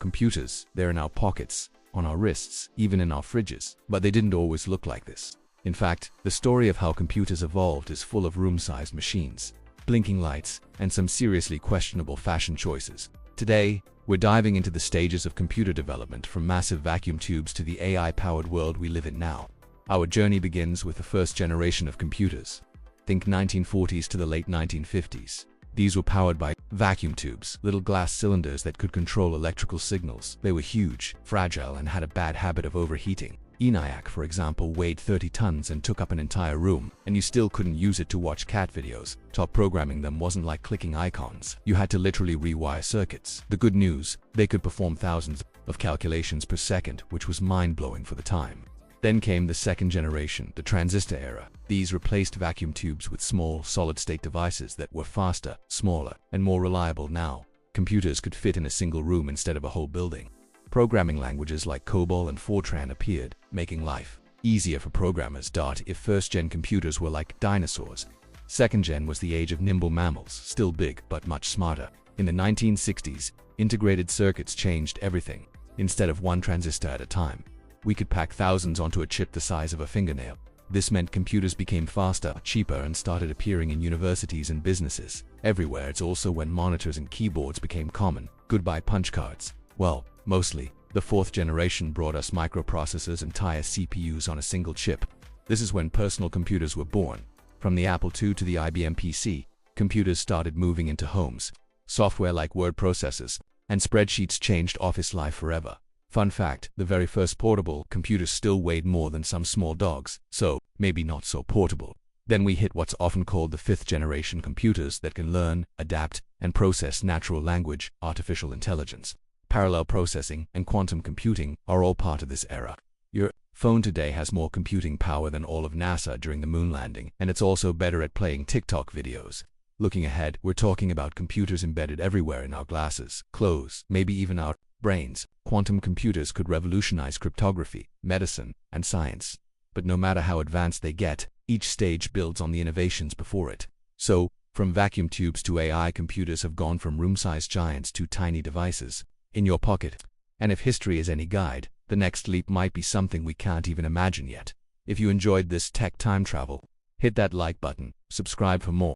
Computers, they're in our pockets, on our wrists, even in our fridges. But they didn't always look like this. In fact, the story of how computers evolved is full of room-sized machines, blinking lights, and some seriously questionable fashion choices. Today, we're diving into the stages of computer development from massive vacuum tubes to the AI-powered world we live in now. Our journey begins with the first generation of computers. Think 1940s to the late 1950s. These were powered by vacuum tubes, little glass cylinders that could control electrical signals. They were huge, fragile, and had a bad habit of overheating. ENIAC, for example, weighed 30 tons and took up an entire room, and you still couldn't use it to watch cat videos. Programming them wasn't like clicking icons. You had to literally rewire circuits. The good news, they could perform thousands of calculations per second, which was mind-blowing for the time. Then came the second generation, the transistor era. These replaced vacuum tubes with small, solid-state devices that were faster, smaller, and more reliable. Now, computers could fit in a single room instead of a whole building. Programming languages like COBOL and Fortran appeared, making life easier for programmers. If first-gen computers were like dinosaurs, second-gen was the age of nimble mammals, still big but much smarter. In the 1960s, integrated circuits changed everything. Instead of one transistor at a time, we could pack thousands onto a chip the size of a fingernail. This meant computers became faster, cheaper, and started appearing in universities and businesses everywhere. It's also when monitors and keyboards became common. Goodbye punch cards. Well, mostly. The fourth generation brought us microprocessors and entire CPUs on a single chip. This is when personal computers were born. From the Apple II to the IBM PC, computers started moving into homes. Software like word processors and spreadsheets changed office life forever. Fun fact, the very first portable computers still weighed more than some small dogs, so maybe not so portable. Then we hit what's often called the fifth generation computers that can learn, adapt, and process natural language, artificial intelligence. Parallel processing and quantum computing are all part of this era. Your phone today has more computing power than all of NASA during the moon landing, and it's also better at playing TikTok videos. Looking ahead, we're talking about computers embedded everywhere in our glasses, clothes, maybe even our brains. Quantum computers could revolutionize cryptography, medicine, and science. But no matter how advanced they get, each stage builds on the innovations before it. So, from vacuum tubes to AI, computers have gone from room-sized giants to tiny devices in your pocket. And if history is any guide, the next leap might be something we can't even imagine yet. If you enjoyed this tech time travel, hit that like button, subscribe for more.